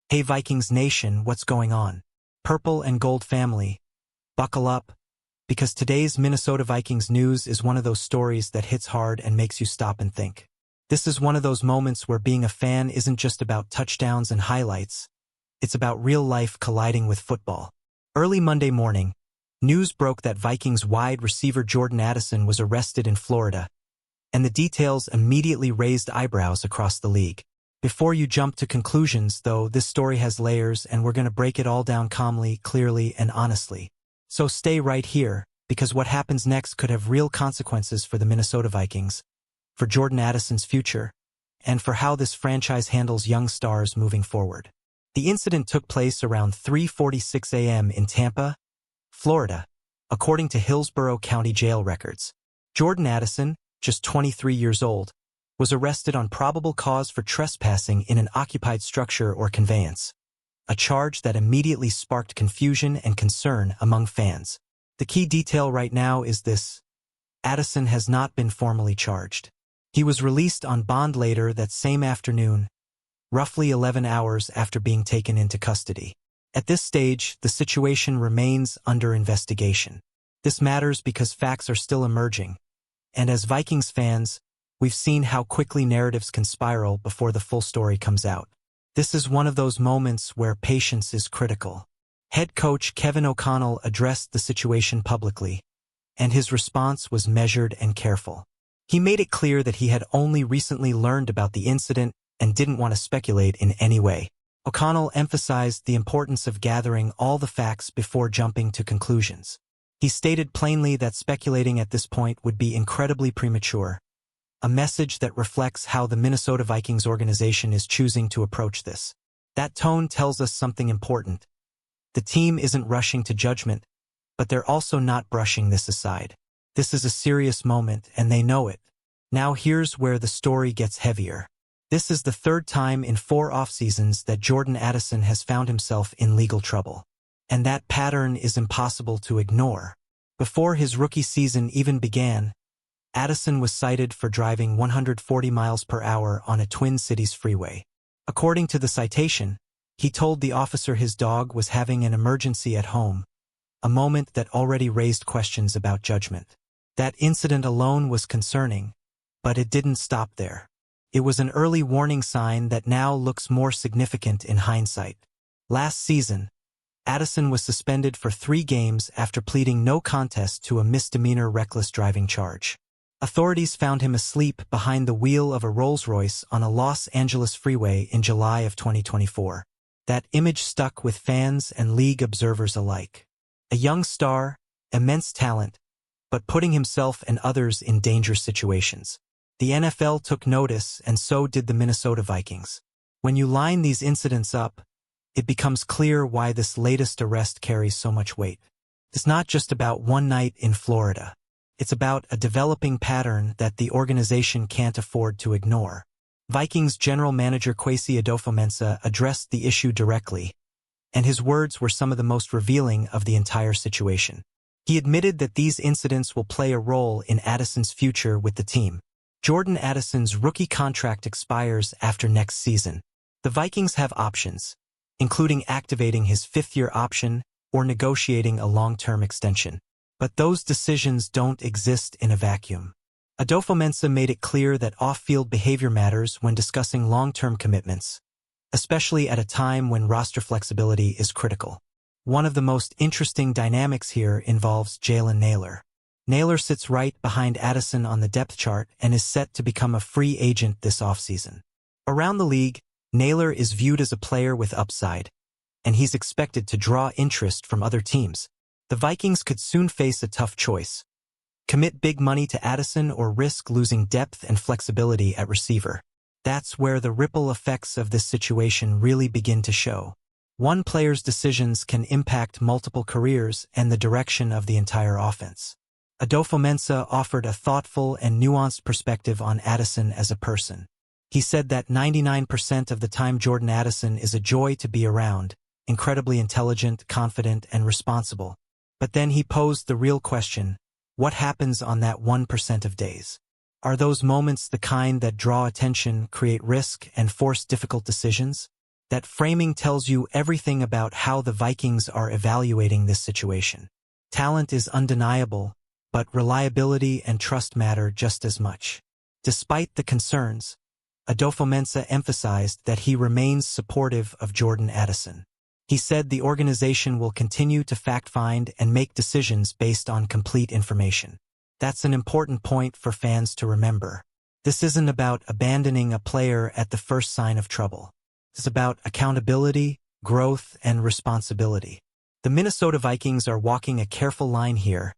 Hey Vikings Nation, what's going on? Purple and Gold family, buckle up, because today's Minnesota Vikings news is one of those stories that hits hard and makes you stop and think. This is one of those moments where being a fan isn't just about touchdowns and highlights, it's about real life colliding with football. Early Monday morning, news broke that Vikings wide receiver Jordan Addison was arrested in Florida, and the details immediately raised eyebrows across the league. Before you jump to conclusions, though, this story has layers and we're going to break it all down calmly, clearly, and honestly. So stay right here, because what happens next could have real consequences for the Minnesota Vikings, for Jordan Addison's future, and for how this franchise handles young stars moving forward. The incident took place around 3:46 a.m. in Tampa, Florida, according to Hillsborough County Jail records. Jordan Addison, just 23 years old, was arrested on probable cause for trespassing in an occupied structure or conveyance, a charge that immediately sparked confusion and concern among fans. The key detail right now is this: Addison has not been formally charged. He was released on bond later that same afternoon, roughly 11 hours after being taken into custody. At this stage, the situation remains under investigation. This matters because facts are still emerging, and as Vikings fans, we've seen how quickly narratives can spiral before the full story comes out. This is one of those moments where patience is critical. Head coach Kevin O'Connell addressed the situation publicly, and his response was measured and careful. He made it clear that he had only recently learned about the incident and didn't want to speculate in any way. O'Connell emphasized the importance of gathering all the facts before jumping to conclusions. He stated plainly that speculating at this point would be incredibly premature, a message that reflects how the Minnesota Vikings organization is choosing to approach this. That tone tells us something important. The team isn't rushing to judgment, but they're also not brushing this aside. This is a serious moment, and they know it. Now here's where the story gets heavier. This is the third time in 4 off-seasons that Jordan Addison has found himself in legal trouble. And that pattern is impossible to ignore. Before his rookie season even began, Addison was cited for driving 140 miles per hour on a Twin Cities freeway. According to the citation, he told the officer his dog was having an emergency at home, a moment that already raised questions about judgment. That incident alone was concerning, but it didn't stop there. It was an early warning sign that now looks more significant in hindsight. Last season, Addison was suspended for 3 games after pleading no contest to a misdemeanor reckless driving charge. Authorities found him asleep behind the wheel of a Rolls-Royce on a Los Angeles freeway in July of 2024. That image stuck with fans and league observers alike. A young star, immense talent, but putting himself and others in dangerous situations. The NFL took notice, and so did the Minnesota Vikings. When you line these incidents up, it becomes clear why this latest arrest carries so much weight. It's not just about one night in Florida. It's about a developing pattern that the organization can't afford to ignore. Vikings general manager Kwesi Adofo-Mensah addressed the issue directly, and his words were some of the most revealing of the entire situation. He admitted that these incidents will play a role in Addison's future with the team. Jordan Addison's rookie contract expires after next season. The Vikings have options, including activating his 5th-year option or negotiating a long-term extension. But those decisions don't exist in a vacuum. Adofo-Mensah made it clear that off-field behavior matters when discussing long-term commitments, especially at a time when roster flexibility is critical. One of the most interesting dynamics here involves Jalen Nailor. Nailor sits right behind Addison on the depth chart and is set to become a free agent this offseason. Around the league, Nailor is viewed as a player with upside, and he's expected to draw interest from other teams. The Vikings could soon face a tough choice: commit big money to Addison or risk losing depth and flexibility at receiver. That's where the ripple effects of this situation really begin to show. One player's decisions can impact multiple careers and the direction of the entire offense. Adofo-Mensah offered a thoughtful and nuanced perspective on Addison as a person. He said that 99% of the time Jordan Addison is a joy to be around, incredibly intelligent, confident, and responsible. But then he posed the real question: what happens on that 1% of days? Are those moments the kind that draw attention, create risk, and force difficult decisions? That framing tells you everything about how the Vikings are evaluating this situation. Talent is undeniable, but reliability and trust matter just as much. Despite the concerns, Adolfo emphasized that he remains supportive of Jordan Addison. He said the organization will continue to fact-find and make decisions based on complete information. That's an important point for fans to remember. This isn't about abandoning a player at the first sign of trouble. It's about accountability, growth, and responsibility. The Minnesota Vikings are walking a careful line here,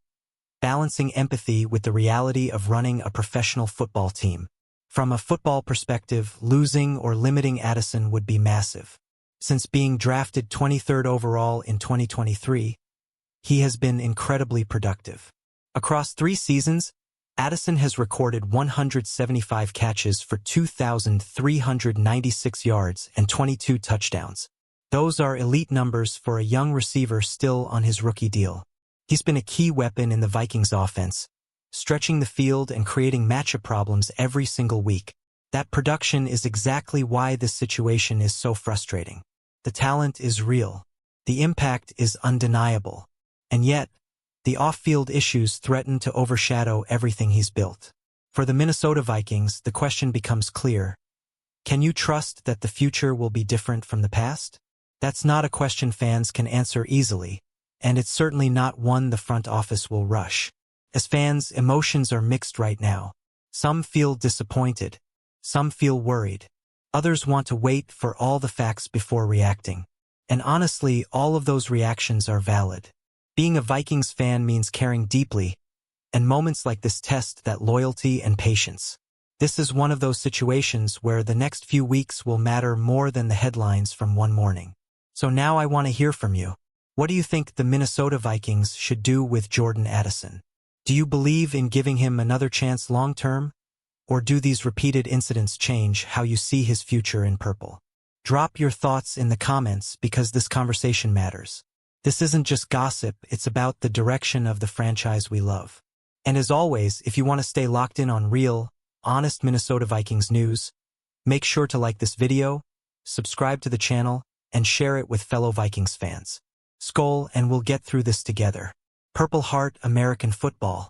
balancing empathy with the reality of running a professional football team. From a football perspective, losing or limiting Addison would be massive. Since being drafted 23rd overall in 2023, he has been incredibly productive. Across 3 seasons, Addison has recorded 175 catches for 2,396 yards and 22 touchdowns. Those are elite numbers for a young receiver still on his rookie deal. He's been a key weapon in the Vikings offense, stretching the field and creating matchup problems every single week. That production is exactly why this situation is so frustrating. The talent is real. The impact is undeniable. And yet, the off-field issues threaten to overshadow everything he's built. For the Minnesota Vikings, the question becomes clear. Can you trust that the future will be different from the past? That's not a question fans can answer easily, and it's certainly not one the front office will rush. As fans, emotions are mixed right now. Some feel disappointed. Some feel worried. Others want to wait for all the facts before reacting. And honestly, all of those reactions are valid. Being a Vikings fan means caring deeply, and moments like this test that loyalty and patience. This is one of those situations where the next few weeks will matter more than the headlines from one morning. So now I want to hear from you. What do you think the Minnesota Vikings should do with Jordan Addison? Do you believe in giving him another chance long-term? Or do these repeated incidents change how you see his future in purple? Drop your thoughts in the comments because this conversation matters. This isn't just gossip, it's about the direction of the franchise we love. And as always, if you want to stay locked in on real, honest Minnesota Vikings news, make sure to like this video, subscribe to the channel, and share it with fellow Vikings fans. Skol, and we'll get through this together. Purple Heart American Football.